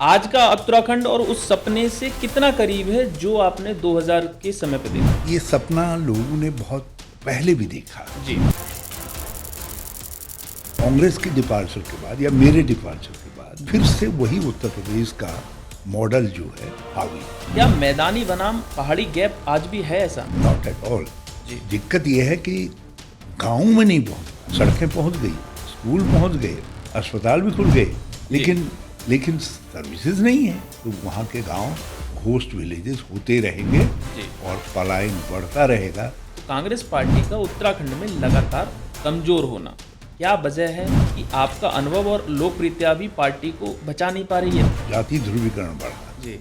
आज का उत्तराखंड और उस सपने से कितना करीब है जो आपने 2000 के समय पे देखा? ये सपना लोगों ने बहुत पहले भी देखा। जी। कांग्रेस के डिपार्चर के बाद या मेरे डिपार्चर के बाद फिर से वही उत्तर प्रदेश का मॉडल जो है हावी। क्या मैदानी बनाम पहाड़ी गैप आज भी है ऐसा? Not at all. जी। दिक्कत यह है कि गाँव में नहीं पहुंच, सड़कें पहुंच गई, स्कूल पहुंच गए, अस्पताल भी खुल गए, लेकिन सर्विसेज नहीं है। तो वहाँ के गांव घोस्ट विलेजेस होते रहेंगे जी। और पलायन बढ़ता रहेगा। तो कांग्रेस पार्टी का उत्तराखंड में लगातार कमजोर होना, क्या वजह है कि आपका अनुभव और लोकप्रियता भी पार्टी को बचा नहीं पा रही है? जाति ध्रुवीकरण बढ़ा। जी।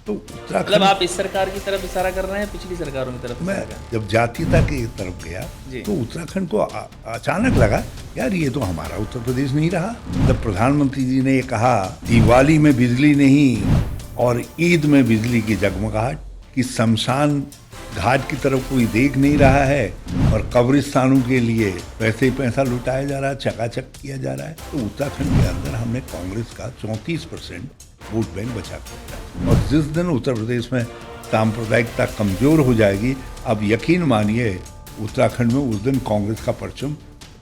तो मतलब उत्तराखंड, आप इस सरकार की तरफ इशारा कर रहे हैं, पिछली सरकारों की तरफ? मैं जब जातीयता की तरफ गया जी। तो उत्तराखंड को अचानक लगा यार ये तो हमारा उत्तर प्रदेश नहीं रहा। जब प्रधानमंत्री जी ने ये कहा दिवाली में बिजली नहीं और ईद में बिजली की जगमगाहट, कि शमशान घाट की तरफ कोई देख नहीं रहा है और कब्रिस्तानों के लिए पैसे ही पैसा लुटाया जा रहा है, चकाचक किया जा रहा है, तो उत्तराखंड के अंदर हमने कांग्रेस का 34% वोट बैंक बचा कर। और जिस दिन उत्तर प्रदेश में सांप्रदायिकता कमजोर हो जाएगी, अब यकीन मानिए उत्तराखंड में उस दिन कांग्रेस का परचम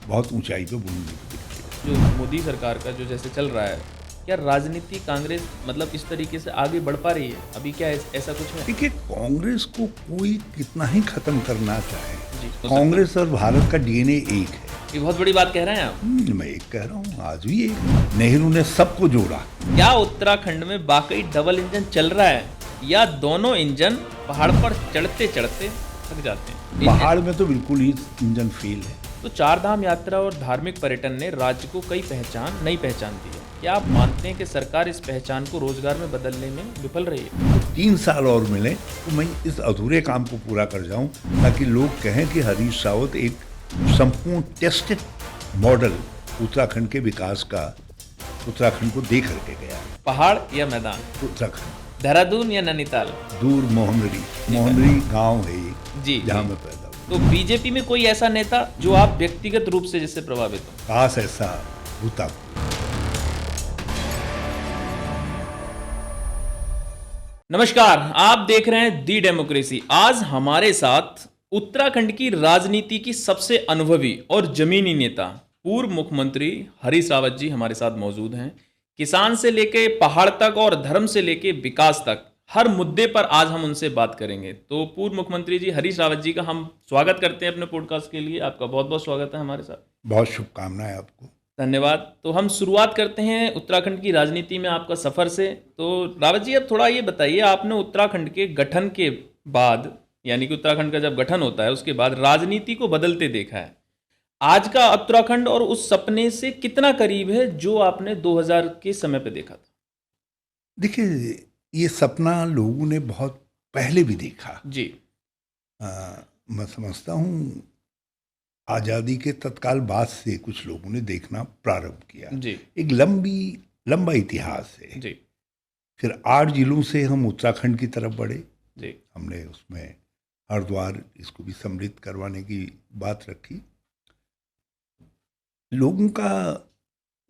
बहुत ऊंचाई पे बुलंद दिखेगा। जो मोदी सरकार का जो जैसे चल रहा है, क्या राजनीति कांग्रेस मतलब इस तरीके से आगे बढ़ पा रही है अभी? क्या ऐसा कुछ है? देखिए, कांग्रेस को कोई कितना ही खत्म करना चाहे, जी, कांग्रेस और भारत का डीएनए एक है। ये बहुत बड़ी बात कह रहे हैं आप। मैं एक कह रहा हूँ, आज भी एक। नेहरू ने सबको जोड़ा। क्या उत्तराखंड में वाकई डबल इंजन चल रहा है या दोनों इंजन पहाड़ पर चढ़ते चढ़ते थक जाते हैं? पहाड़ में तो बिल्कुल ही इंजन फेल है। तो चार धाम यात्रा और धार्मिक पर्यटन ने राज्य को नई पहचान दी है। क्या आप मानते हैं कि सरकार इस पहचान को रोजगार में बदलने में विफल रही है? 3 साल और मिले तो मैं इस अधूरे काम को पूरा कर जाऊं, ताकि लोग कहें कि हरीश रावत एक संपूर्ण टेस्टेड मॉडल उत्तराखंड के विकास का उत्तराखंड को दे करके गया। पहाड़ या मैदान? उत्तराखंड। देहरादून या नैनीताल? दूर मोहनरी गांव है ये, जी, जहाँ जी। मैं पैदा हुआ। तो बीजेपी में कोई ऐसा नेता जो आप व्यक्तिगत रूप से जिससे प्रभावित हो? खास ऐसा भूता। नमस्कार, आप देख रहे हैं दी डेमोक्रेसी। आज हमारे साथ उत्तराखंड की राजनीति की सबसे अनुभवी और जमीनी नेता पूर्व मुख्यमंत्री हरीश रावत जी हमारे साथ मौजूद हैं। किसान से लेके पहाड़ तक और धर्म से लेके विकास तक हर मुद्दे पर आज हम उनसे बात करेंगे। तो पूर्व मुख्यमंत्री जी हरीश रावत जी का हम स्वागत करते हैं अपने पॉडकास्ट के लिए। आपका बहुत बहुत स्वागत है हमारे साथ। बहुत शुभकामनाएं आपको। धन्यवाद। तो हम शुरुआत करते हैं उत्तराखंड की राजनीति में आपका सफर से। तो रावत जी, अब थोड़ा ये बताइए, आपने उत्तराखंड के गठन के बाद, यानी कि उत्तराखंड का जब गठन होता है उसके बाद राजनीति को बदलते देखा है। आज का उत्तराखंड और उस सपने से कितना करीब है जो आपने 2000 के समय पे देखा था? देखिए, ये सपना लोगों ने बहुत पहले भी देखा। जी। मैं समझता हूँ आज़ादी के तत्काल बाद से कुछ लोगों ने देखना प्रारंभ किया। जी। एक लंबा इतिहास है। जी। फिर 8 जिलों से हम उत्तराखंड की तरफ बढ़े। जी। हमने उसमें हरिद्वार इसको भी सम्मिलित करवाने की बात रखी। लोगों का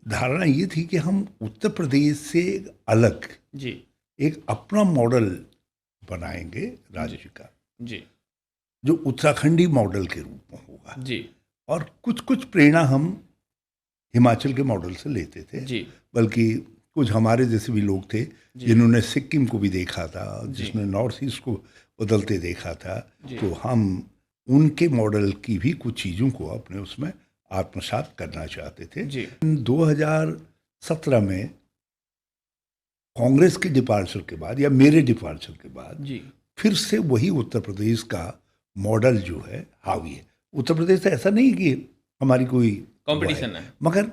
धारणा ये थी कि हम उत्तर प्रदेश से अलग जी। एक अपना मॉडल बनाएंगे राज्य का, जी। जो उत्तराखंडी मॉडल के रूप में होगा। जी। और कुछ प्रेरणा हम हिमाचल के मॉडल से लेते थे। जी। बल्कि कुछ हमारे जैसे भी लोग थे जिन्होंने सिक्किम को भी देखा था, जिसने नॉर्थ ईस्ट को बदलते देखा था। तो हम उनके मॉडल की भी कुछ चीज़ों को अपने उसमें आत्मसात करना चाहते थे। 2017 में कांग्रेस के डिपार्चर के बाद या मेरे डिपार्चर के बाद फिर से वही उत्तर प्रदेश का मॉडल जो है हावी है। उत्तर प्रदेश से ऐसा नहीं कि हमारी कोई कंपटीशन है, मगर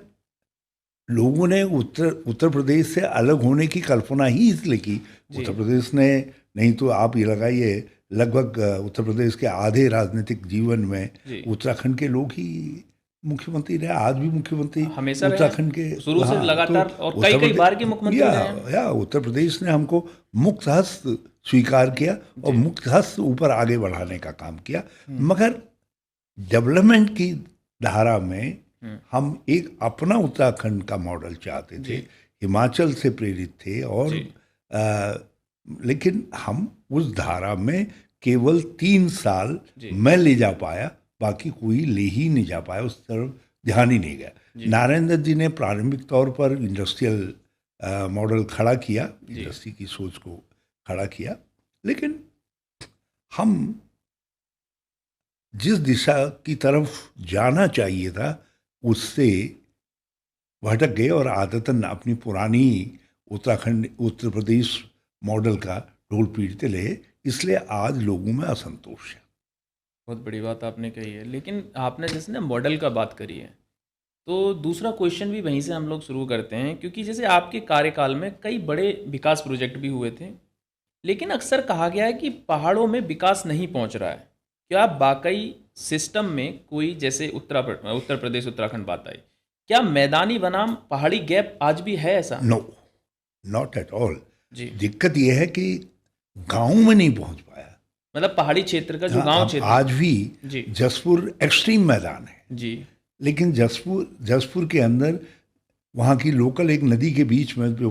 लोगों ने उत्तर प्रदेश से अलग होने की कल्पना ही इसलिए की। उत्तर प्रदेश ने, नहीं तो आप ये लगाइए, लगभग उत्तर प्रदेश के आधे राजनीतिक जीवन में उत्तराखंड के लोग ही मुख्यमंत्री रहे। आज भी मुख्यमंत्री हमेशा उत्तराखंड के शुरू से लगातार, तो और कई बार के मुख्यमंत्री रहे हैं। उत्तर प्रदेश ने हमको मुक्त हस्त स्वीकार किया और मुक्त हस्त ऊपर आगे बढ़ाने का काम किया। मगर डेवलपमेंट की धारा में हम एक अपना उत्तराखंड का मॉडल चाहते थे हिमाचल से प्रेरित थे और जी। लेकिन हम उस धारा में केवल 3 साल जी। मैं ले जा पाया, बाकी कोई ले ही नहीं जा पाया, उस तरफ ध्यान ही नहीं गया। जी। नारायण दत्त जी ने प्रारंभिक तौर पर इंडस्ट्रियल मॉडल खड़ा किया, जी। इंडस्ट्री की सोच को खड़ा किया, लेकिन हम जिस दिशा की तरफ जाना चाहिए था उससे भटक गए और आदतन अपनी पुरानी उत्तराखंड उत्तर प्रदेश मॉडल का ढोल पीटते रहे, इसलिए आज लोगों में असंतोष है। बहुत बड़ी बात आपने कही है, लेकिन आपने जैसे ना मॉडल का बात करी है, तो दूसरा क्वेश्चन भी वहीं से हम लोग शुरू करते हैं, क्योंकि जैसे आपके कार्यकाल में कई बड़े विकास प्रोजेक्ट भी हुए थे, लेकिन अक्सर कहा गया है कि पहाड़ों में विकास नहीं पहुंच रहा है। क्या वाकई सिस्टम में कोई, जैसे उत्तर प्रदेश उत्तराखंड बात आई, क्या मैदानी बनाम पहाड़ी गैप आज भी है ऐसा? No, not at all. जी। दिक्कत यह है कि गांव में नहीं पहुंच पाया। मतलब पहाड़ी क्षेत्र का जो हाँ, गांव अब क्षेत्र। आज भी जी। जसपुर एक्सट्रीम मैदान है, जी। लेकिन जसपुर के अंदर वहाँ की लोकल एक नदी के बीच में जो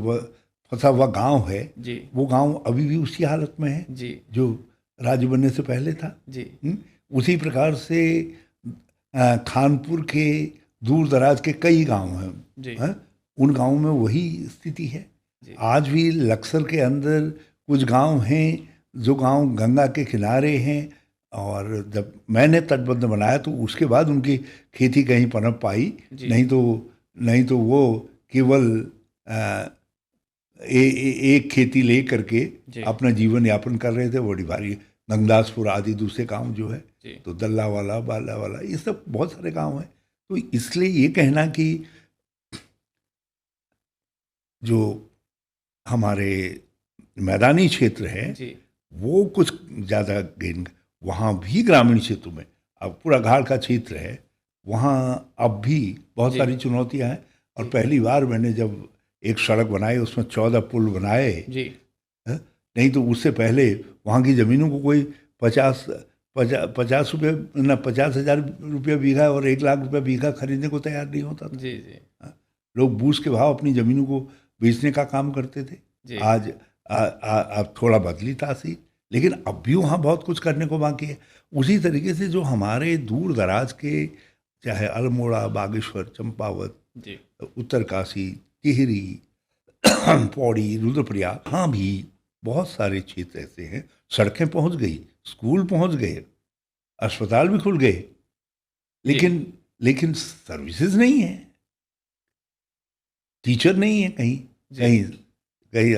फंसा हुआ गांव है, जी। वो गांव अभी भी उसी हालत में है जी। जो राज्य बनने से पहले था। जी। उसी प्रकार से खानपुर के दूर दराज के कई गांव जी। हैं, उन गांवों में वही स्थिति है। जी। आज भी लक्सर के अंदर कुछ गांव हैं जो गांव गंगा के किनारे हैं, और जब मैंने तटबंध बनाया तो उसके बाद उनकी खेती कहीं पनप पाई, जी। नहीं तो वो केवल एक खेती ले करके जी। अपना जीवन यापन कर रहे थे। बड़ी भारी गंगदासपुर आदि दूसरे गांव जो है, जी। तो दल्ला वाला, बाला वाला, ये सब बहुत सारे गांव हैं। तो इसलिए ये कहना कि जो हमारे मैदानी क्षेत्र है जी। वो कुछ ज़्यादा गेन, वहाँ भी ग्रामीण क्षेत्रों में, अब पूरा घाट का क्षेत्र है, वहाँ अब भी बहुत जी। सारी चुनौतियाँ हैं। और जी। पहली बार मैंने जब एक सड़क बनाई, उसमें 14 पुल बनाए, जी। नहीं तो उससे पहले वहाँ की ज़मीनों को कोई 50,000 रुपया बीघा और 1 लाख रुपया बीघा खरीदने को तैयार नहीं होता था। जी। जी। लोग बूझ के भाव अपनी ज़मीनों को बेचने का काम करते थे। जी। आज अब थोड़ा बदली तासी, लेकिन अब भी वहाँ बहुत कुछ करने को बाकी है। उसी तरीके से जो हमारे दूर दराज के, चाहे अल्मोड़ा, बागेश्वर, चंपावत, जी। उत्तरकाशी, टिहरी, पौड़ी, रुद्रप्रयाग, हाँ भी बहुत सारे क्षेत्र ऐसे हैं, सड़कें पहुँच गई, स्कूल पहुँच गए, अस्पताल भी खुल गए, लेकिन सर्विसेज नहीं है, टीचर नहीं है, कहीं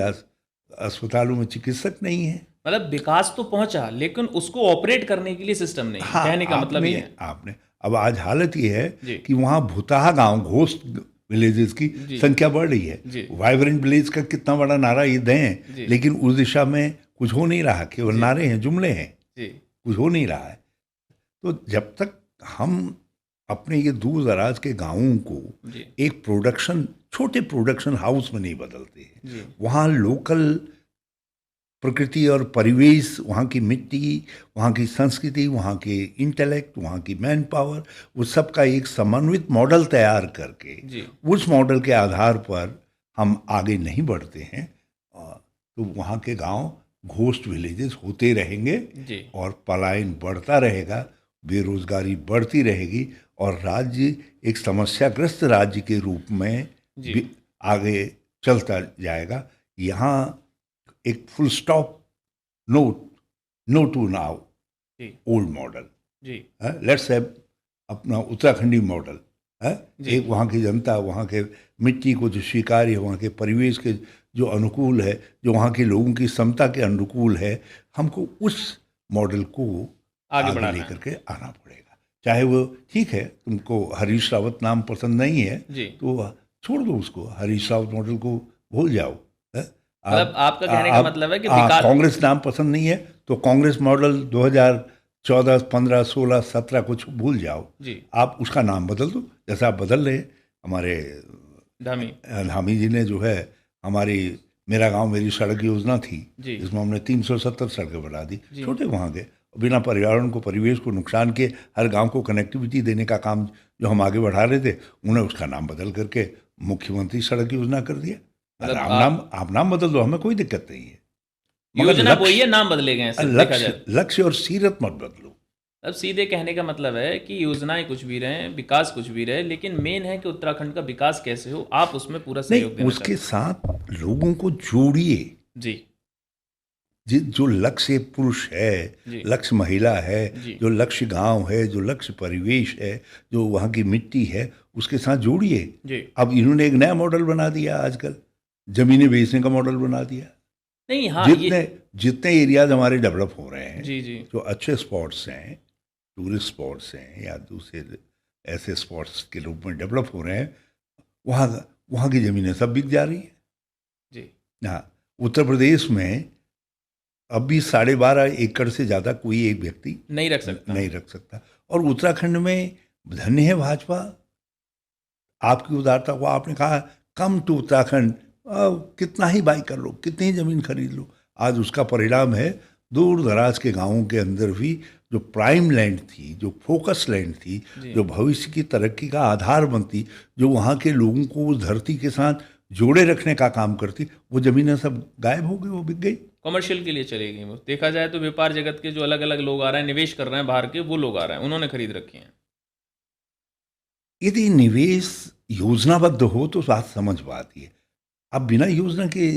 अस्पतालों में चिकित्सक नहीं है। मतलब विकास तो पहुंचा, लेकिन उसको ऑपरेट करने के लिए सिस्टम नहीं। हाँ, कहने का मतलब ये है। आपने अब आज हालत ये है जी। कि वहाँ भुताहा गांव, घोस्ट विलेजेस की जी। संख्या बढ़ रही है। जी। वाइब्रेंट विलेज का कितना बड़ा नारा ये जी। दें, लेकिन उस दिशा में कुछ हो नहीं रहा, केवल नारे हैं, जुमले हैं, जी। कुछ हो नहीं रहा है। तो जब तक हम अपने ये दूर दराज के गाँवों को जी। एक छोटे प्रोडक्शन हाउस में नहीं बदलते हैं, जी। वहाँ लोकल प्रकृति और परिवेश, वहाँ की मिट्टी, वहाँ की संस्कृति, वहाँ के इंटेलेक्ट, वहाँ की मैन पावर, उस सब का एक समन्वित मॉडल तैयार करके जी। उस मॉडल के आधार पर हम आगे नहीं बढ़ते हैं, तो वहाँ के गांव घोस्ट विलेजेस होते रहेंगे जी। और पलायन बढ़ता रहेगा, बेरोजगारी बढ़ती रहेगी, और राज्य एक समस्याग्रस्त राज्य के रूप में जी। आगे चलता जाएगा। यहाँ एक full stop, no to now जी। ओल्ड मॉडल, जी। लेट्स हैव अपना उत्तराखंडी मॉडल। जी। एक वहाँ की जनता, वहाँ के मिट्टी को जो स्वीकार्य है, वहाँ के परिवेश के जो अनुकूल है, जो वहाँ के लोगों की क्षमता के अनुकूल है, हमको उस मॉडल को आगे लेकर के आना पड़ेगा। चाहे वो, ठीक है, तुमको हरीश रावत नाम पसंद नहीं है जी। तो छोड़ दो उसको, हरीश रावत मॉडल को भूल जाओ। मतलब आपका कहने का मतलब है कि विकास, कांग्रेस नाम पसंद नहीं है तो कांग्रेस मॉडल 2014, 15, 16, 17 कुछ भूल जाओ जी। आप उसका नाम बदल दो, जैसा आप बदल रहे। हमारे धामी जी ने जो है हमारी मेरा गांव मेरी सड़क योजना थी, जिसमें हमने 370 सड़कें बना दी, छोटे वहाँ के, बिना पर्यावरण को, परिवेश को नुकसान के हर गांव को कनेक्टिविटी देने का काम जो हम आगे बढ़ा रहे थे, उन्हें उसका नाम बदल करके मुख्यमंत्री सड़क योजना कर दिया। मतलब आप नाम बदल दो, हमें कोई दिक्कत नहीं है, मगर योजना वही है, नाम बदले गए हैं सिर्फ, देखा जाए। लक्ष्य और सीरत मत बदलो। अब सीधे कहने का मतलब है कि योजनाएं कुछ भी रहे, विकास कुछ भी रहे, लेकिन मेन है कि उत्तराखंड का विकास कैसे हो, आप उसमें पूरा सहयोग नहीं, देना उसके चाहते साथ लोगों को जोड़िए। हैं। जी जो लक्ष्य पुरुष है, जी लक्ष्य महिला है, जी जो लक्ष्य गांव है, जो लक्ष्य परिवेश है, जो वहाँ की मिट्टी है, उसके साथ जोड़िए। जी। अब इन्होंने एक नया मॉडल बना दिया, आजकल जमीनें बेचने का मॉडल बना दिया। नहीं, हाँ ये जितने जितने एरियाज हमारे डेवलप हो रहे हैं, जी जी जो अच्छे स्पॉट्स हैं, टूरिस्ट स्पॉट्स हैं या दूसरे ऐसे स्पॉट्स के रूप में डेवलप हो रहे हैं, वहाँ वहाँ की ज़मीनें सब बिक जा रही हैं। जी हाँ, उत्तर प्रदेश में अब भी 12.5 एकड़ से ज़्यादा कोई एक व्यक्ति नहीं रख सकता। नहीं रख सकता। और उत्तराखंड में धन्य है भाजपा, आपकी उदारता को। आपने कहा कम टू उत्तराखंड, कितना ही बाई कर लो, कितनी ही ज़मीन खरीद लो। आज उसका परिणाम है, दूर दराज के गांवों के अंदर भी जो प्राइम लैंड थी, जो फोकस लैंड थी, जी। जो भविष्य की तरक्की का आधार बनती, जो वहाँ के लोगों को उस धरती के साथ जोड़े रखने का काम करती, वो ज़मीनें सब गायब हो गई, वो बिक गई। कमर्शियल के लिए चली गई वो। देखा जाए तो व्यापार जगत के जो अलग अलग लोग आ रहे हैं, निवेश कर रहे हैं बाहर के, वो लोग आ रहे हैं, उन्होंने खरीद रखी हैं। यदि निवेश योजनाबद्ध हो तो बात समझ में आती है। आप बिना योजना के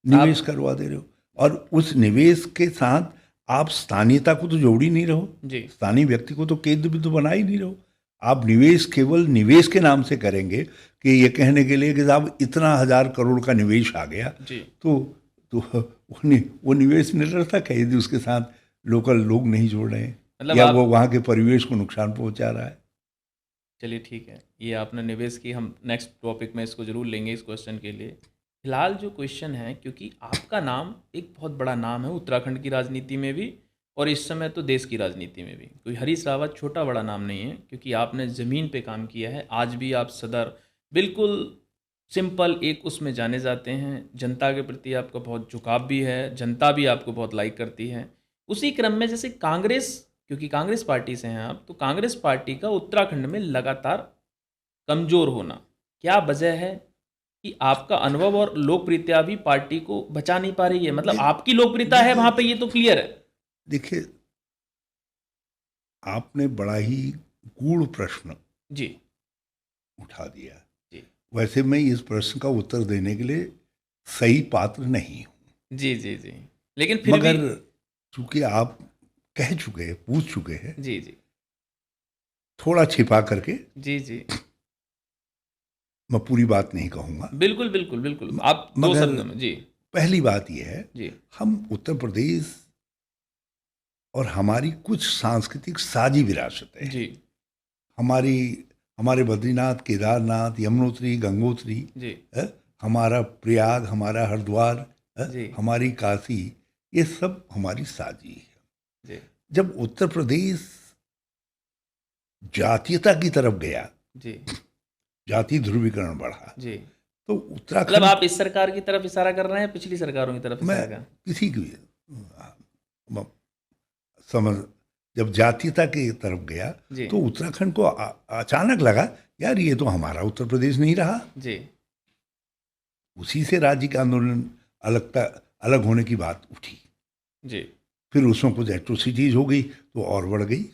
निवेश करवा दे रहे हो, और उस निवेश के साथ आप स्थानीयता को तो जोड़ ही नहीं रहो, जी स्थानीय व्यक्ति को तो केंद्र बिंदु बना ही नहीं रहो। आप निवेश केवल निवेश के नाम से करेंगे, कि ये कहने के लिए कि साहब इतना 1000 करोड़ का निवेश आ गया, जी तो वो निवेश निरर्थक है यदि उसके साथ लोकल लोग नहीं जोड़ रहे हैं, मतलब या आप वो वहाँ के परिवेश को नुकसान पहुंचा रहा है। चलिए ठीक है, ये आपने निवेश की, हम नेक्स्ट टॉपिक में इसको जरूर लेंगे इस क्वेश्चन के लिए। फिलहाल जो क्वेश्चन है, क्योंकि आपका नाम एक बहुत बड़ा नाम है उत्तराखंड की राजनीति में भी, और इस समय तो देश की राजनीति में भी। कोई हरीश रावत छोटा बड़ा नाम नहीं है, क्योंकि आपने ज़मीन पे काम किया है। आज भी आप सदर बिल्कुल सिंपल एक उसमें जाने जाते हैं, जनता के प्रति आपका बहुत झुकाव भी है, जनता भी आपको बहुत लाइक करती है। उसी क्रम में जैसे कांग्रेस, क्योंकि कांग्रेस पार्टी से हैं आप, तो कांग्रेस पार्टी का उत्तराखंड में लगातार कमज़ोर होना, क्या वजह है कि आपका अनुभव और लोकप्रियता भी पार्टी को बचा नहीं पा रही है? मतलब आपकी लोकप्रियता है वहाँ पे, ये तो क्लियर है। देखिए, आपने बड़ा ही गूढ़ प्रश्न जी उठा दिया। जी वैसे मैं इस प्रश्न का उत्तर देने के लिए सही पात्र नहीं हूँ, जी जी जी, लेकिन फिर मगर भी चूंकि आप कह चुके हैं, पूछ चुके हैं, जी जी थोड़ा छिपा करके जी जी, मैं पूरी बात नहीं कहूँगा। बिल्कुल बिल्कुल बिल्कुल, आप दो मगर शब्दों में। जी पहली बात यह है, जी हम उत्तर प्रदेश और हमारी कुछ सांस्कृतिक साझी विरासतें हैं। जी हमारी हमारे बद्रीनाथ, केदारनाथ, यमुनोत्री, गंगोत्री, जी हमारा प्रयाग, हमारा हरिद्वार, जी हमारी काशी, ये सब हमारी साझी है। जी जब उत्तर प्रदेश जातीयता की तरफ गया, जी जाति ध्रुवीकरण बढ़ा, जी, तो मतलब उत्तराखंड, आप इस सरकार की तरफ इशारा कर रहे हैं, पिछली सरकारों की तरफ मैं इशारा कर? किसी की समझ, जब जातीयता की तरफ गया जी तो उत्तराखंड को अचानक लगा, यार ये तो हमारा उत्तर प्रदेश नहीं रहा। जी उसी से राज्य का आंदोलन, अलग होने की बात उठी। जी फिर उसमें कुछ एट्रोसिटीज हो गई तो और बढ़ गई।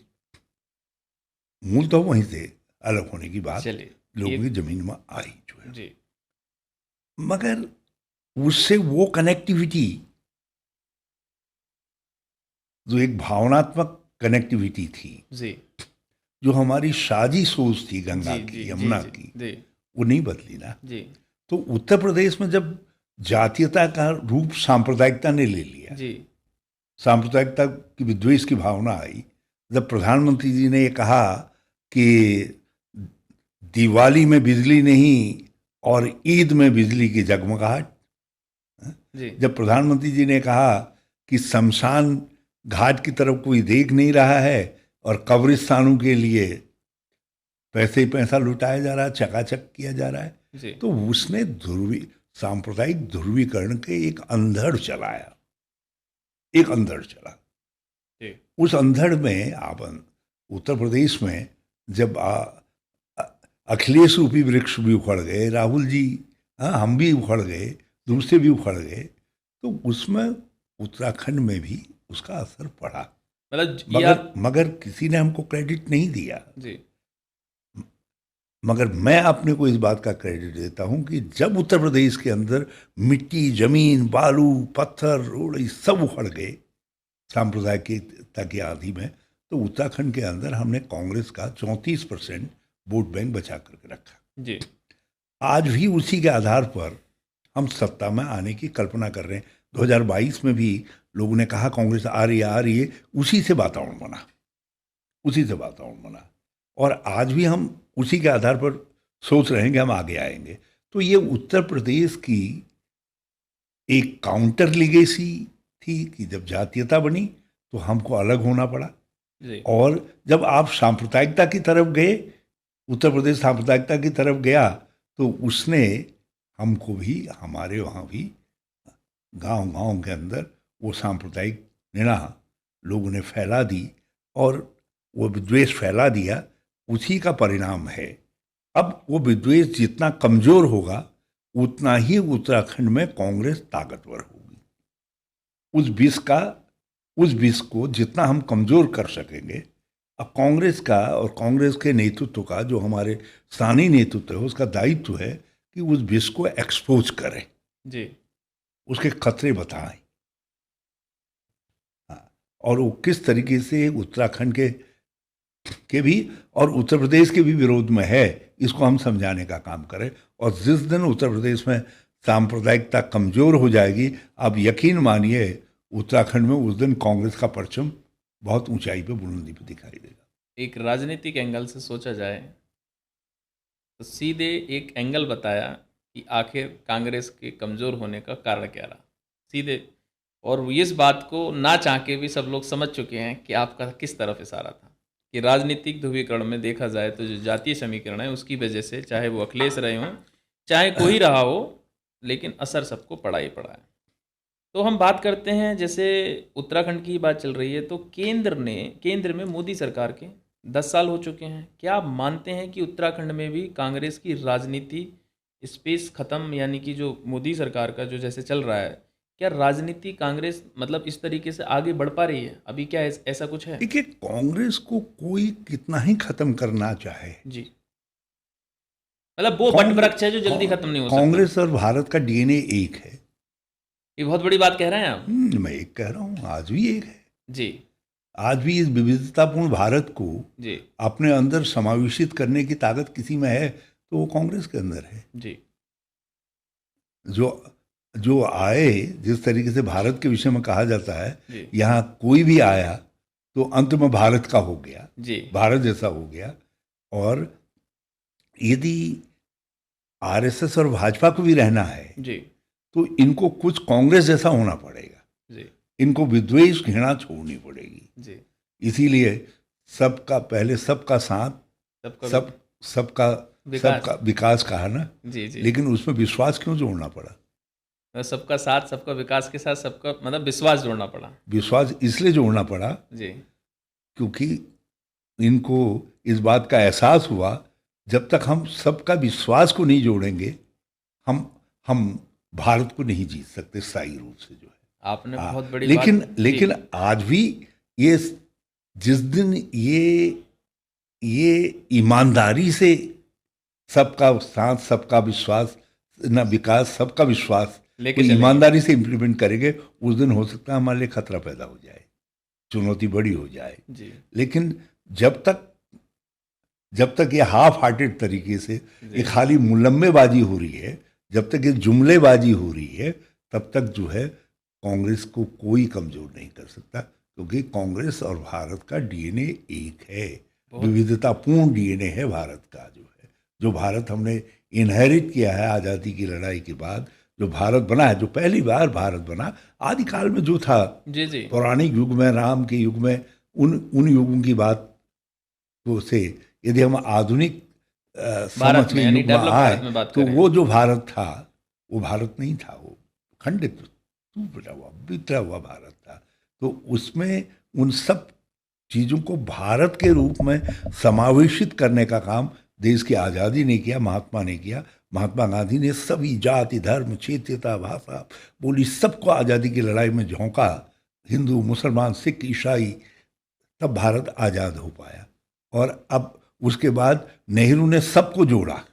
मूल तो वहीं से अलग होने की बात चलिए लोगों की जमीन में आई जो है, जी मगर उससे वो कनेक्टिविटी, जो एक भावनात्मक कनेक्टिविटी थी, जी जो हमारी साझी सोच थी गंगा जी की, जी यमुना जी की, जी वो नहीं बदली ना। जी तो उत्तर प्रदेश में जब जातीयता का रूप सांप्रदायिकता ने ले लिया, जी सांप्रदायिकता की विद्वेष की भावना आई, जब प्रधानमंत्री जी ने ये कहा कि दिवाली में बिजली नहीं और ईद में बिजली की जगमगाहट, जी जब प्रधानमंत्री जी ने कहा कि शमशान घाट की तरफ कोई देख नहीं रहा है और कब्रिस्तानों के लिए पैसे ही पैसा लुटाया जा रहा है, चकाचक किया जा रहा है, जी तो उसने सांप्रदायिक ध्रुवीकरण के एक अंधड़ चलाया, एक अंधड़ चला। जी उस अंधड़ में आप उत्तर प्रदेश में जब अखिलेश रूपी वृक्ष भी उखड़ गए, राहुल जी, हाँ, हम भी उखड़ गए, दूसरे भी उखड़ गए, तो उसमें उत्तराखंड में भी उसका असर पड़ा। मतलब मगर किसी ने हमको क्रेडिट नहीं दिया। जी मगर मैं अपने को इस बात का क्रेडिट देता हूं कि जब उत्तर प्रदेश के अंदर मिट्टी, जमीन, बालू, पत्थर, रोड ये सब उखड़ गए सांप्रदायिकता की आंधी में, तो उत्तराखंड के अंदर हमने कांग्रेस का 34% वोट बैंक बचा करके रखा। जी आज भी उसी के आधार पर हम सत्ता में आने की कल्पना कर रहे हैं। 2022 में भी लोगों ने कहा कांग्रेस आ रही है, उसी से वातावरण बना। और आज भी हम उसी के आधार पर सोच रहे हैं कि हम आगे आएंगे। तो ये उत्तर प्रदेश की एक काउंटर लीगेसी थी कि जब जातीयता बनी तो हमको अलग होना पड़ा। जी और जब आप सांप्रदायिकता की तरफ गए, उत्तर प्रदेश सांप्रदायिकता की तरफ गया, तो उसने हमको भी, हमारे वहाँ भी गांव के अंदर वो सांप्रदायिक निगाह लोगों ने फैला दी और वो विद्वेष फैला दिया। उसी का परिणाम है। अब वो विद्वेष जितना कमजोर होगा उतना ही उत्तराखंड में कांग्रेस ताकतवर होगी। उस विष को जितना हम कमजोर कर सकेंगे, अब कांग्रेस का और कांग्रेस के नेतृत्व का, जो हमारे स्थानीय नेतृत्व है, उसका दायित्व है कि उस विष को एक्सपोज करें, जी उसके खतरे बताएं। हाँ, और वो किस तरीके से उत्तराखंड के भी और उत्तर प्रदेश के भी विरोध में है, इसको हम समझाने का काम करें। और जिस दिन उत्तर प्रदेश में सांप्रदायिकता कमजोर हो जाएगी, आप यकीन मानिए उत्तराखंड में उस दिन कांग्रेस का परचम बहुत ऊंचाई पे, बुलंदी पे दिखाई देगा। एक राजनीतिक एंगल से सोचा जाए तो सीधे एक एंगल बताया कि आखिर कांग्रेस के कमज़ोर होने का कारण क्या रहा, सीधे। और इस बात को ना चाह के भी सब लोग समझ चुके हैं कि आपका किस तरफ इशारा था, कि राजनीतिक ध्रुवीकरण में देखा जाए तो जो जातीय समीकरण है उसकी वजह से, चाहे वो अखिलेश रहे हों चाहे कोई रहा हो, लेकिन असर सबको पड़ा ही पड़ा है। तो हम बात करते हैं, जैसे उत्तराखंड की बात चल रही है, तो केंद्र में मोदी सरकार के 10 साल हो चुके हैं। क्या आप मानते हैं कि उत्तराखंड में भी कांग्रेस की राजनीति स्पेस ख़त्म, यानी कि जो मोदी सरकार का जो जैसे चल रहा है, क्या राजनीति कांग्रेस मतलब इस तरीके से आगे बढ़ पा रही है अभी? क्या ऐसा कुछ है? देखिए, कांग्रेस को कोई कितना ही खत्म करना चाहे जी, मतलब वो वट वृक्ष है जो जल्दी खत्म नहीं हो सकता। कांग्रेस और भारत का डीएनए एक है। ये बहुत बड़ी बात कह रहे हैं आप। मैं एक कह रहा हूँ, आज भी एक है। जी आज भी इस विविधतापूर्ण भारत को जी अपने अंदर समावेशित करने की ताकत किसी में है तो वो कांग्रेस के अंदर है। जी जो आए, जिस तरीके से भारत के विषय में कहा जाता है, जी यहाँ कोई भी आया तो अंत में भारत का हो गया, जी भारत जैसा हो गया। और यदि आरएसएस और भाजपा को भी रहना है जी तो इनको कुछ कांग्रेस जैसा होना पड़ेगा। जी इनको विद्वेष घृणा छोड़नी पड़ेगी। जी इसीलिए सबका साथ, सबका विकास कहा ना। जी जी लेकिन उसमें विश्वास क्यों जोड़ना पड़ा? सबका साथ, सबका विकास के साथ सबका मतलब विश्वास जोड़ना पड़ा। विश्वास इसलिए जोड़ना पड़ा जी क्योंकि इनको इस बात का एहसास हुआ, जब तक हम सबका विश्वास को नहीं जोड़ेंगे, हम भारत को नहीं जीत सकते स्थायी रूप से, जो है। आपने बहुत बड़ी लेकिन आज भी ये, जिस दिन ये ईमानदारी से सबका साथ, सबका विश्वास ना विकास, सबका विश्वास लेके ईमानदारी से इम्प्लीमेंट करेंगे, उस दिन हो सकता है हमारे लिए खतरा पैदा हो जाए, चुनौती बड़ी हो जाए। जी लेकिन जब तक ये हाफ हार्टेड तरीके से ये खाली मुलम्मेबाजी हो रही है, जब तक ये जुमलेबाजी हो रही है, तब तक जो है कांग्रेस को कोई कमजोर नहीं कर सकता, क्योंकि कांग्रेस और भारत का डीएनए एक है, विविधतापूर्ण डीएनए है भारत का, जो भारत हमने इनहेरिट किया है आज़ादी की लड़ाई के बाद। जो भारत बना है, जो पहली बार भारत बना, आदिकाल में जो था, जी जी पौराणिक युग में, राम के युग में, उन युगों की बात को से यदि हम आधुनिक समझ के युग में आए, तो वो जो भारत था वो भारत नहीं था, वो खंडित, टूटा हुआ, बिखरा हुआ भारत था। तो उसमें उन सब चीज़ों को भारत के रूप में समावेशित करने का काम देश की आज़ादी ने किया, महात्मा ने किया। महात्मा गांधी ने सभी जाति, धर्म, क्षेत्रीयता, भाषा, बोली सबको आज़ादी की लड़ाई में झोंका। हिंदू, मुसलमान, सिख, ईसाई, तब भारत आज़ाद हो पाया। और अब उसके बाद नेहरू ने सबको जोड़ा।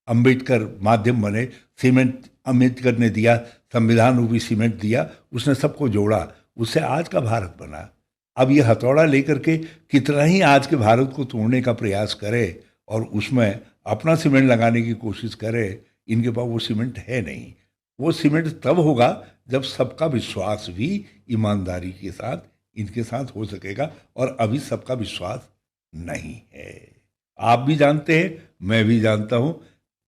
अंबेडकर माध्यम बने, सीमेंट अंबेडकर ने दिया, संविधान रूपी सीमेंट दिया, उसने सबको जोड़ा, उससे आज का भारत बना। अब ये हथौड़ा लेकर के कितना ही आज के भारत को तोड़ने का प्रयास करे और उसमें अपना सीमेंट लगाने की कोशिश करे, इनके पास वो सीमेंट है नहीं। वो सीमेंट तब होगा जब सबका विश्वास भी ईमानदारी के साथ इनके साथ हो सकेगा, और अभी सबका विश्वास नहीं है। आप भी जानते हैं, मैं भी जानता हूं।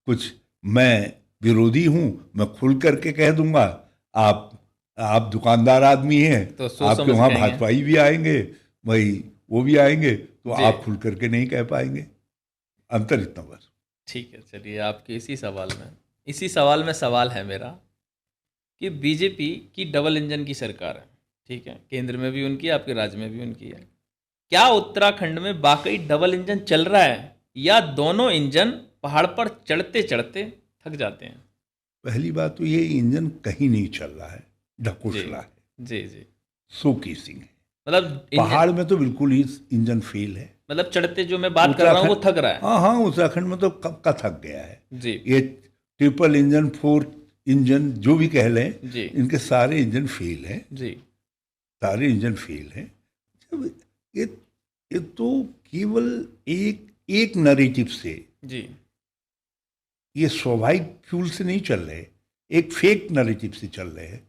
कुछ मैं विरोधी हूं, मैं खुल करके कह दूंगा। आप दुकानदार आदमी हैं, तो सोच आपके समझ वहाँ के आएंगे। भाजपाई भी आएंगे, भाई वो भी आएंगे, तो जी। आप खुल करके नहीं कह पाएंगे। अंतर इतना बस। ठीक है, चलिए आपके इसी सवाल में सवाल है मेरा कि बीजेपी की डबल इंजन की सरकार है, ठीक है, केंद्र में भी उनकी है, आपके राज्य में भी उनकी है। क्या उत्तराखंड में वाकई डबल इंजन चल रहा है या दोनों इंजन पहाड़ पर चढ़ते चढ़ते थक जाते हैं? पहली बात तो ये इंजन कहीं नहीं चल रहा है, जी ढकोसला है, जी जी। सो केसिंग है। मतलब पहाड़ में तो बिल्कुल ही इंजन फेल है। मतलब चढ़ते जो मैं बात कर रहा हूँ वो थक रहा है। हाँ हाँ, उत्तराखंड में तो कब का थक गया है। जी ये ट्रिपल इंजन, फोर इंजन जो भी कह लें, जी इनके सारे इंजन फेल हैं, जी सारे इंजन फेल हैं। जब ये तो केवल एक नैरेटिव से, जी ये स्वाभाविक फ्यूल से नहीं चल रहे, एक फेक नैरेटिव से चल रहे हैं।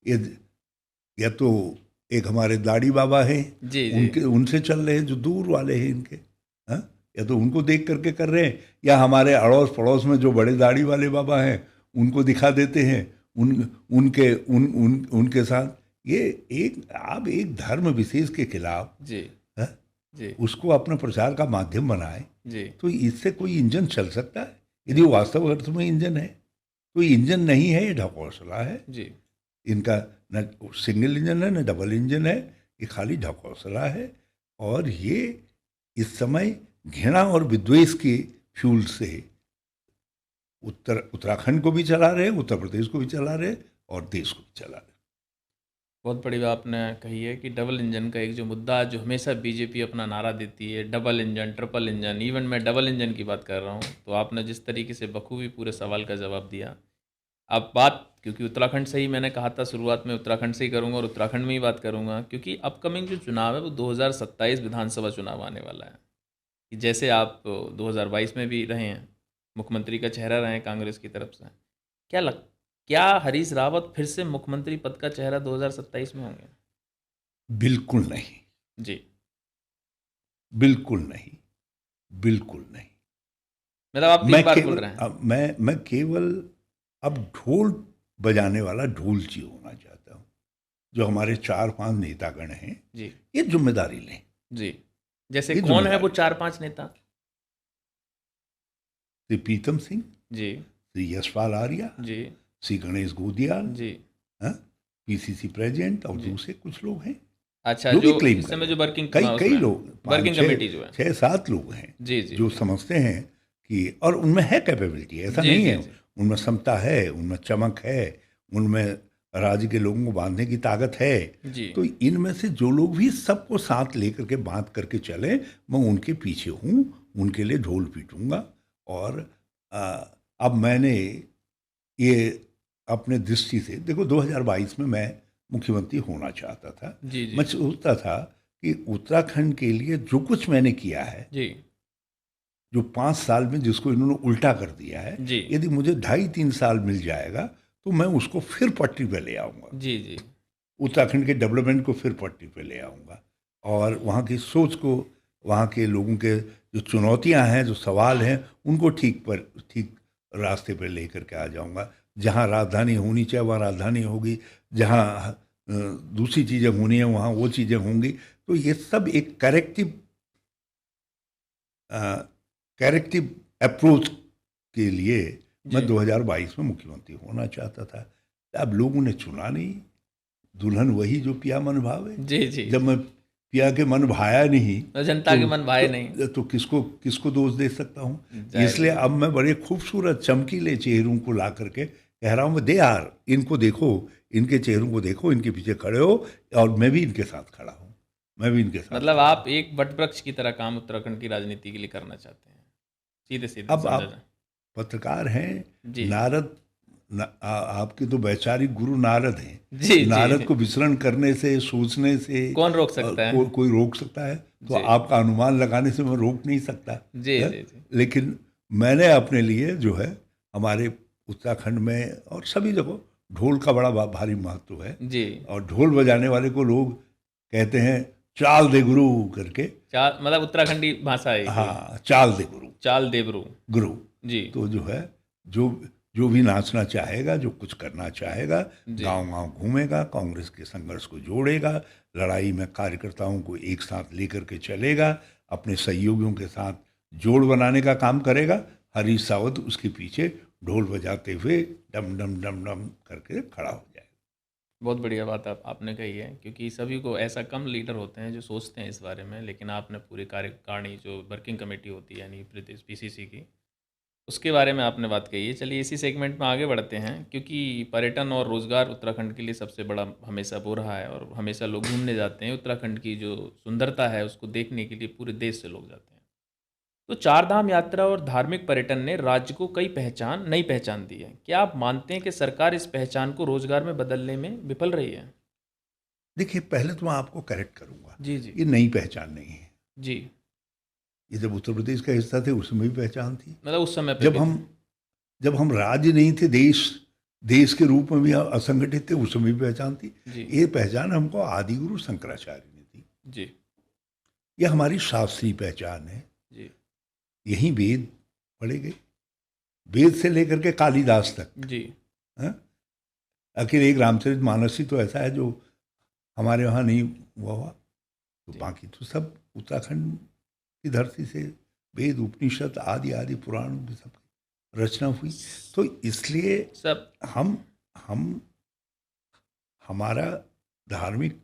ये या तो एक हमारे दाढ़ी बाबा हैं, जी जी उनके उनसे चल रहे हैं जो दूर वाले हैं इनके, हाँ, या तो उनको देख करके कर रहे हैं, या हमारे अड़ोस पड़ोस में जो बड़े दाढ़ी वाले बाबा हैं उनको दिखा देते हैं, उनके साथ। ये आप एक धर्म विशेष के खिलाफ, जी हाँ, जी उसको अपने प्रचार का माध्यम बनाए, जी तो इससे कोई इंजन चल सकता है? यदि वो वास्तव अर्थ में इंजन है, कोई इंजन नहीं है, ये ढकोसला है। जी इनका न सिंगल इंजन है न डबल इंजन है, ये खाली ढकोसला है। और ये इस समय घृणा और विद्वेष के फ्यूल से उत्तराखंड को भी चला रहे, उत्तर प्रदेश को भी चला रहे और देश को भी चला रहे। बहुत बड़ी बात आपने कही है कि डबल इंजन का एक जो मुद्दा है, जो हमेशा बीजेपी अपना नारा देती है, double engine, triple engine, even मैं डबल इंजन की बात कर रहा हूँ, तो आपने जिस तरीके से बखूबी पूरे सवाल का जवाब दिया। अब बात, क्योंकि उत्तराखंड से ही मैंने कहा था शुरुआत में, उत्तराखंड से ही करूँगा और उत्तराखंड में ही बात करूँगा, क्योंकि अपकमिंग जो चुनाव है वो 2027 विधानसभा चुनाव आने वाला है। कि जैसे आप 2022 में भी रहे हैं, मुख्यमंत्री का चेहरा रहे हैं कांग्रेस की तरफ से, क्या हरीश रावत फिर से मुख्यमंत्री पद का चेहरा 2027 में होंगे? बिल्कुल नहीं, जी बिल्कुल नहीं, बिल्कुल नहीं। मतलब आप तीन बार बोल रहे हैं। मैं केवल अब ढोल बजाने वाला ढोलची होना चाहता हूँ। जो हमारे 4-5 नेतागण हैं, जी ये जिम्मेदारी लें। जी। जैसे ये कौन है जिम्मेदारी। वो 4-5 नेता? श्री प्रीतम सिंह, जी श्री यशपाल आर्या, जी श्री गणेश गोदियाल, जी। पीसीसी प्रेसिडेंट, और जी। दूसरे कुछ लोग हैं अच्छा, जो भी जो क्लेम इस कर समय रहे जो हैं। वर्किंग कई लोग, वर्किंग कमेटी जो है, 6-7 लोग हैं जी जी जो समझते हैं कि, और उनमें है कैपेबिलिटी, ऐसा जी, नहीं जी, है, जी। उनमें क्षमता है, उनमें चमक है, उनमें राज्य के लोगों को बांधने की ताकत है। जी तो इनमें से जो लोग भी सबको साथ लेकर के बांध करके चले, मैं उनके पीछे हूँ, उनके लिए ढोल पीटूंगा। और अब मैंने ये अपने दृष्टि से देखो, 2022 में मैं मुख्यमंत्री होना चाहता था। जी जी मैं सोचता था कि उत्तराखंड के लिए जो कुछ मैंने किया है, जी जो 5 साल में जिसको इन्होंने उल्टा कर दिया है, जी यदि मुझे 2.5-3 साल मिल जाएगा तो मैं उसको फिर पटरी पे ले आऊँगा। जी जी उत्तराखंड के डेवलपमेंट को फिर पटरी पे ले आऊँगा, और वहाँ की सोच को, वहाँ के लोगों के जो चुनौतियाँ हैं, जो सवाल हैं, उनको ठीक रास्ते पे लेकर के आ जाऊँगा। जहाँ राजधानी होनी चाहिए वहाँ राजधानी होगी, जहाँ दूसरी चीज़ें होनी है वहाँ वो चीज़ें होंगी। तो ये सब एक करेक्टिव अप्रोच के लिए मैं 2022 में मुख्यमंत्री होना चाहता था। अब लोगों ने चुना नहीं, दुल्हन वही जो पिया मन भावे। जी जी। जब मैं पिया के मन भाया नहीं, तो जनता के मन भाए नहीं। तो किसको किसको दोष दे सकता हूँ? जाहिर इसलिए अब मैं बड़े खूबसूरत चमकीले चेहरों को ला करके कह रहा हूँ, दे यार, इनको देखो, इनके चेहरों को देखो, इनके पीछे खड़े हो, और मैं भी इनके साथ खड़ा हूँ, मैं भी इनके साथ। मतलब आप एक वटवृक्ष की तरह काम उत्तराखंड की राजनीति के लिए करना चाहते हैं, सीधे सीधे अब समझा आप जाए। पत्रकार हैं, जी नारद आपके तो वैचारिक गुरु नारद हैं। जी नारद जी, को विचरण करने से, सोचने से कौन रोक सकता है? कोई रोक सकता है? तो जी आपका अनुमान लगाने से मैं रोक नहीं सकता जी है? जी जी लेकिन मैंने अपने लिए जो है, हमारे उत्तराखंड में और सभी जगह ढोल का बड़ा भारी महत्व है, जी। और ढोल बजाने वाले को लोग कहते हैं चाल दे गुरु करके। चाल मतलब उत्तराखंडी भाषा है कोई? हाँ, चाल दे गुरु, चाल देवरू। गुरु। जी तो जो है, जो जो भी नाचना चाहेगा, जो कुछ करना चाहेगा, जी गांव गांव घूमेगा, कांग्रेस के संघर्ष को जोड़ेगा, लड़ाई में कार्यकर्ताओं को एक साथ लेकर के चलेगा, अपने सहयोगियों के साथ जोड़ बनाने का काम करेगा। हरीश सावत उसके पीछे ढोल बजाते हुए डम डम डम डम करके खड़ा हो जाएगा। बहुत बढ़िया बात आपने कही है, क्योंकि सभी को ऐसा कम लीडर होते हैं जो सोचते हैं इस बारे में, लेकिन आपने पूरी कार्यकारिणी जो वर्किंग कमेटी होती है यानी प्रदेश पीसीसी की, उसके बारे में आपने बात कही है। चलिए इसी सेगमेंट में आगे बढ़ते हैं, क्योंकि पर्यटन और रोज़गार उत्तराखंड के लिए सबसे बड़ा हमेशा वो रहा है, और हमेशा लोग घूमने जाते हैं। उत्तराखंड की जो सुंदरता है उसको देखने के लिए पूरे देश से लोग जाते हैं। तो चारधाम यात्रा और धार्मिक पर्यटन ने राज्य को नई पहचान दी है। क्या आप मानते हैं कि सरकार इस पहचान को रोजगार में बदलने में विफल रही है? देखिए, पहले तो मैं आपको करेक्ट करूंगा, जी जी ये नई पहचान नहीं है। जी। ये जब उत्तर प्रदेश का हिस्सा थे, उसमें भी पहचान थी। मतलब उस समय पे जब भी हम जब हम राज्य नहीं थे, देश के रूप में भी असंगठित थे, उसमें भी पहचान थी। जी ये पहचान हमको आदिगुरु शंकराचार्य ने दी। जी ये हमारी शास्त्रीय पहचान है। जी यही वेद पढ़े गए, वेद से लेकर के कालिदास तक। जी हाँ? आखिर एक रामचरित मानस ही तो ऐसा है जो हमारे वहाँ नहीं हुआ। तो जी। बाकी तो सब उत्तराखंड की धरती से वेद, उपनिषद आदि आदि पुराणों की सब रचना हुई। तो इसलिए सब हम हमारा धार्मिक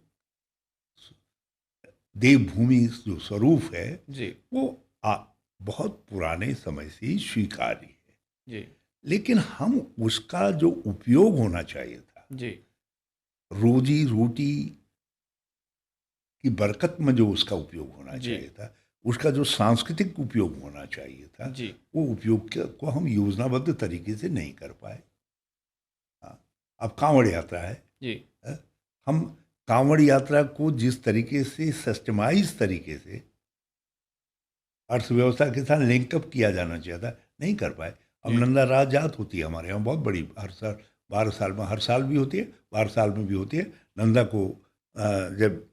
देवभूमि जो स्वरूप है, जी वो बहुत पुराने समय से ही स्वीकार्य है। जी लेकिन हम उसका जो उपयोग होना चाहिए था, जी रोजी रोटी की बरकत में जो उसका उपयोग होना जी चाहिए था, उसका जो सांस्कृतिक उपयोग होना चाहिए था, जी वो उपयोग को हम योजनाबद्ध तरीके से नहीं कर पाए। हाँ, अब कांवड़ यात्रा है। जी हाँ, हम कांवड़ यात्रा को जिस तरीके से सिस्टमाइज तरीके से अर्थव्यवस्था के साथ लिंकअप किया जाना चाहिए था, नहीं कर पाए। अब जी नंदा रात जात होती है हमारे यहाँ बहुत बड़ी, हर साल 12 साल में, हर साल भी होती है, 12 साल में भी होती है। नंदा को जब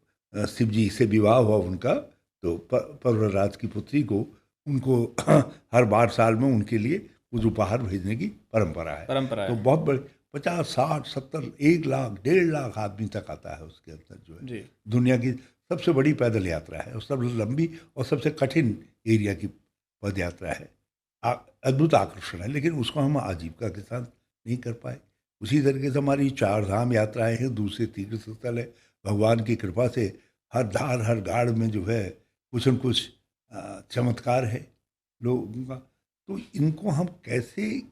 शिव जी से विवाह हुआ उनका, तो पर्वराज की पुत्री को उनको हर 12 साल में उनके लिए कुछ उपहार भेजने की परंपरा है। परंपरा तो है। बहुत बड़े 50, 60, 70, 1 लाख, 1.5 लाख आदमी तक आता है उसके अंदर, जो है जी दुनिया की सबसे बड़ी पैदल यात्रा है, और सबसे लंबी और सबसे कठिन एरिया की पद यात्रा है। अद्भुत आकर्षण है, लेकिन उसको हम आजीविका के साथ नहीं कर पाए। उसी तरीके से हमारी 4 धाम यात्राएं हैं, दूसरे तीर्थ स्थल है। भगवान की कृपा से हर धार हर गाड़ में जो है कुछ न कुछ चमत्कार है लोगों का। तो इनको हम कैसे,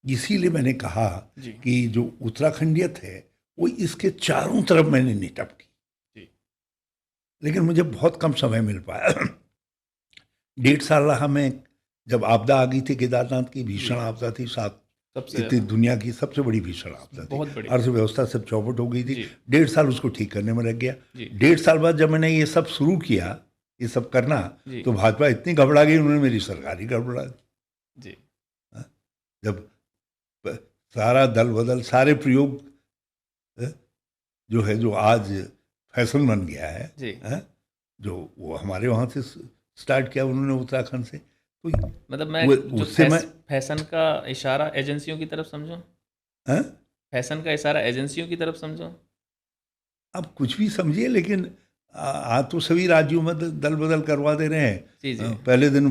इसीलिए मैंने कहा जी कि जो उत्तराखंडियत है वो इसके चारों तरफ मैंने निटप की, जी लेकिन मुझे बहुत कम समय मिल पाया। 1.5 साल रहा मैं, जब आपदा आ गई थी केदारनाथ की, भीषण आपदा थी, साथ सबसे इतनी दुनिया की सबसे बड़ी भीषण आपदा थी, बहुत बड़ी। अर्थव्यवस्था सब चौपट हो गई थी। जी 1.5 साल उसको ठीक करने में लग गया। जी 1.5 साल बाद जब मैंने ये सब शुरू किया, ये सब करना, जी तो भाजपा इतनी घबरा गई, उन्होंने मेरी सरकार ही गड़बड़ा दी। जी जब सारा दल बदल, सारे प्रयोग जो है, जो आज फैशन बन गया है, जी जो वो हमारे वहाँ से स्टार्ट किया उन्होंने, उत्तराखंड से। तो मतलब मैं जो उससे मैं फैशन का इशारा एजेंसियों की तरफ समझूं, हाँ? फैशन का इशारा एजेंसियों की तरफ समझूं। अब कुछ भी समझिए, लेकिन आज तो सभी राज्यों में दल बदल करवा दे रहे हैं। जी जी पहले दिन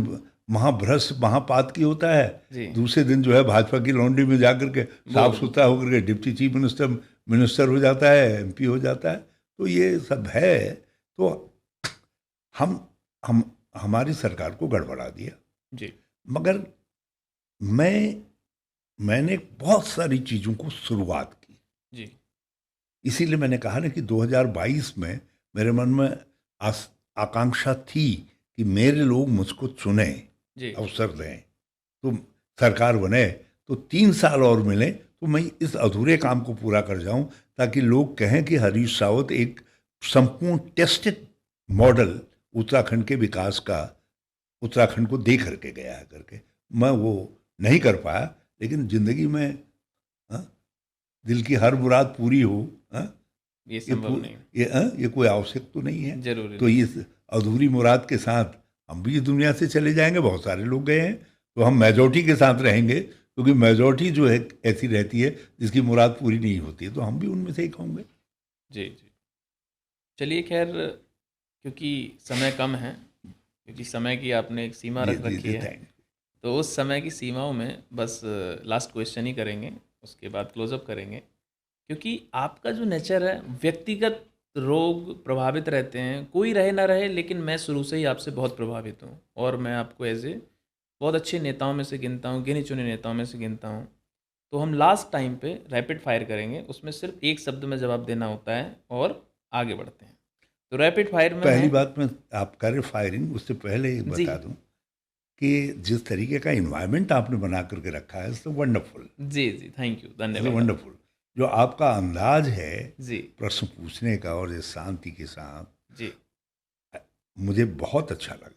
महाभ्रष्ट महापात की होता है, जी दूसरे दिन जो है भाजपा की लॉन्ड्री में जाकर के साफ सुथरा होकर के डिप्टी चीफ मिनिस्टर हो जाता है, MP हो जाता है। तो ये सब है, तो हम हमारी सरकार को गड़बड़ा दिया। जी मगर मैंने बहुत सारी चीज़ों को शुरुआत की। जी इसीलिए मैंने कहा ना कि 2022 में मेरे मन में आकांक्षा थी कि मेरे लोग मुझको चुने, जी अवसर दें, तो सरकार बने, तो 3 साल और मिले तो मैं इस अधूरे काम को पूरा कर जाऊं, ताकि लोग कहें कि हरीश रावत एक संपूर्ण टेस्टेड मॉडल उत्तराखंड के विकास का उत्तराखंड को दे करके गया है करके। मैं वो नहीं कर पाया, लेकिन जिंदगी में हाँ, दिल की हर मुराद पूरी हो, हाँ, ये संभव नहीं, ये कोई आवश्यक तो नहीं है। जरूरी तो इस अधूरी मुराद के साथ हम भी इस दुनिया से चले जाएंगे। बहुत सारे लोग गए हैं, तो हम मेजॉरिटी के साथ रहेंगे, क्योंकि मेजॉरिटी जो है ऐसी रहती है जिसकी मुराद पूरी नहीं होती है, तो हम भी उनमें से एक होंगे। जी जी। चलिए, खैर क्योंकि समय कम है, क्योंकि समय की आपने एक सीमा रख रखी है, तो उस समय की सीमाओं में बस लास्ट क्वेश्चन ही करेंगे, उसके बाद क्लोजअप करेंगे। क्योंकि आपका जो नेचर है, व्यक्तिगत रोग प्रभावित रहते हैं, कोई रहे ना रहे, लेकिन मैं शुरू से ही आपसे बहुत प्रभावित हूँ और मैं आपको एज ए बहुत अच्छे नेताओं में से गिनता हूँ, गिने चुने नेताओं में से गिनता हूँ। तो हम लास्ट टाइम पे रैपिड फायर करेंगे, उसमें सिर्फ एक शब्द में जवाब देना होता है और आगे बढ़ते हैं। तो रैपिड फायर में पहली बात मैं आप करें फायरिंग, उससे पहले ही जी बता दूं कि जिस तरीके का इन्वायरमेंट आपने बना करके रखा है, इट्स वंडरफुल। जी जी, थैंक यू, इट्स धन्यवाद। वंडरफुल। जो आपका अंदाज है जी प्रश्न पूछने का और इस शांति के साथ, जी, मुझे बहुत अच्छा लगा।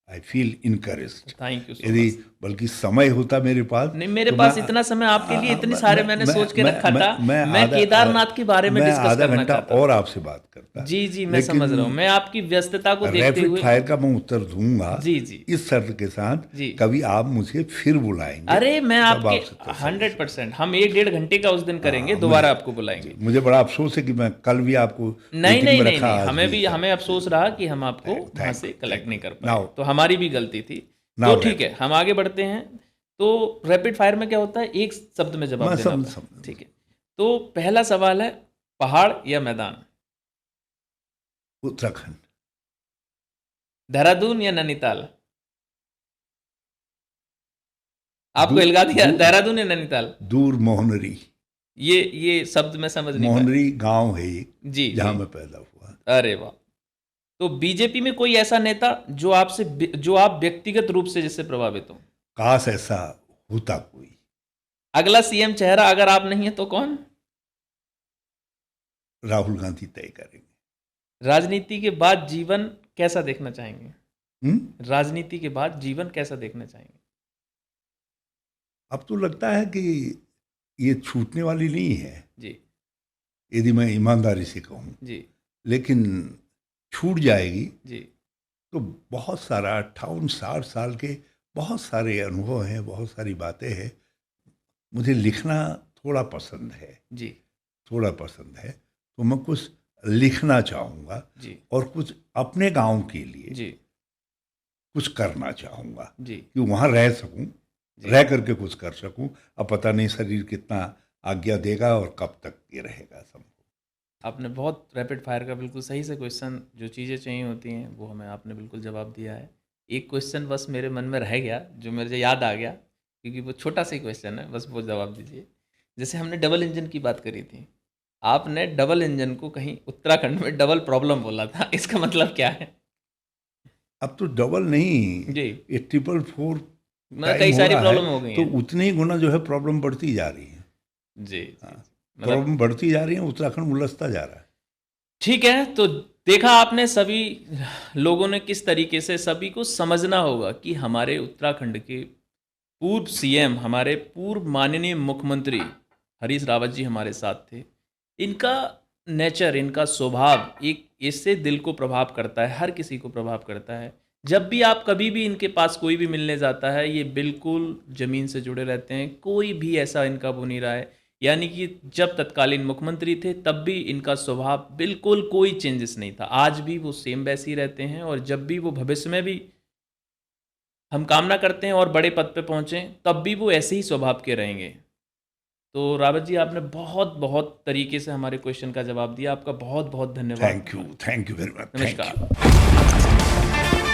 I feel encouraged. Thank you so यदि मच। बल्कि समय होता मेरे पास, नहीं, मेरे तो पास मैं इतना समय आपके लिए, इतने सारे मैंने सोच के रखा था। मैं आधा केदारनाथ के बारे में मैं डिस्कस आधा करना घंटा चाहता और था। आपसे बात करता। जी जी, मैं समझ रहा हूँ, मैं आपकी व्यस्तता को देखते रैपिड हुए। फायर का मैं उत्तर दूंगा जी जी इस शर्त के साथ, जी। कभी आप मुझे फिर बुलाएंगे। अरे मैं तब आपके आपसे तसल्ली 100%, हम 1-1.5 घंटे का उस दिन करेंगे, हाँ, दोबारा आपको बुलाएंगे। मुझे बड़ा अफसोस है कि मैं कल भी आपको नहीं मीटिंग नहीं में नहीं रखा, नहीं, आज हमें भी सर। हमें अफसोस रहा कि हम आपको वहाँ Thank से you, कलेक्ट thank नहीं you. कर पाए, Now- तो हमारी भी गलती थी। Now तो ठीक है, हम आगे बढ़ते हैं। तो रैपिड फायर में क्या होता है, एक शब्द में जवाब मैं देना होता है। ठीक है, तो पहला सवाल है, पहाड़ या मैदान? उत्तराखंड। देहरादून या नैनीताल? आपको दूर- हिलगा दिया, दूर- देहरादून या नैनीताल? दूर मोहनरी। ये शब्द मैं समझ नहीं पाया। मोहनरी गांव है एक, जी जहां जी, मैं पैदा हुआ। अरे वाह। तो बीजेपी में कोई ऐसा नेता जो आप व्यक्तिगत रूप से जिससे प्रभावित हो? काश ऐसा होता कोई। अगला सीएम चेहरा अगर आप नहीं है तो कौन? राहुल गांधी तय करेंगे। राजनीति के बाद जीवन कैसा देखना चाहेंगे? राजनीति के बाद जीवन कैसा देखना चाहेंगे? अब तो लगता है कि ये छूटने वाली नहीं है, जी यदि मैं ईमानदारी से कहूँ, जी लेकिन छूट जाएगी जी तो बहुत सारा 58-60 साल के बहुत सारे अनुभव हैं, बहुत सारी बातें हैं। मुझे लिखना थोड़ा पसंद है, जी थोड़ा पसंद है, तो मैं कुछ लिखना चाहूँगा जी और कुछ अपने गांव के लिए जी कुछ करना चाहूँगा जी कि वहाँ रह सकूँ, जी। रह करके कुछ कर सकूँ। अब पता नहीं शरीर कितना आज्ञा देगा और कब तक ये रहेगा संभव। आपने बहुत रैपिड फायर का बिल्कुल सही से क्वेश्चन, जो चीज़ें चाहिए होती हैं वो हमें आपने बिल्कुल जवाब दिया है। एक क्वेश्चन बस मेरे मन में रह गया, जो मुझे याद आ गया, क्योंकि वो छोटा सा ही क्वेश्चन है, बस वो जवाब दीजिए। जैसे हमने डबल इंजन की बात करी थी, आपने डबल इंजन को कहीं उत्तराखंड में डबल प्रॉब्लम बोला था, इसका मतलब क्या है? अब तो डबल नहीं, जी, ये 444 मतलब कई सारी प्रॉब्लम हो गई तो हैं। उतनी ही गुना जो है प्रॉब्लम बढ़ती जा रही है। जी जी, मतलब प्रॉब्लम बढ़ती जा रही है, उत्तराखंड उलझता जा रहा है। ठीक है। तो देखा आपने, सभी लोगों ने किस तरीके से, सभी को समझना होगा कि हमारे उत्तराखंड के पूर्व सीएम, हमारे पूर्व माननीय मुख्यमंत्री हरीश रावत जी हमारे साथ थे। इनका नेचर, इनका स्वभाव एक इससे दिल को प्रभाव करता है, हर किसी को प्रभाव करता है। जब भी आप कभी भी इनके पास कोई भी मिलने जाता है, ये बिल्कुल ज़मीन से जुड़े रहते हैं, कोई भी ऐसा इनका वो नहीं रहा है। यानी कि जब तत्कालीन मुख्यमंत्री थे तब भी इनका स्वभाव बिल्कुल कोई चेंजेस नहीं था, आज भी वो सेम वैसे ही रहते हैं। और जब भी वो भविष्य में भी, हम कामना करते हैं और बड़े पद पे पहुँचें, तब भी वो ऐसे ही स्वभाव के रहेंगे। तो रावत जी आपने बहुत बहुत तरीके से हमारे क्वेश्चन का जवाब दिया, आपका बहुत बहुत धन्यवाद। Thank you very much. नमस्कार।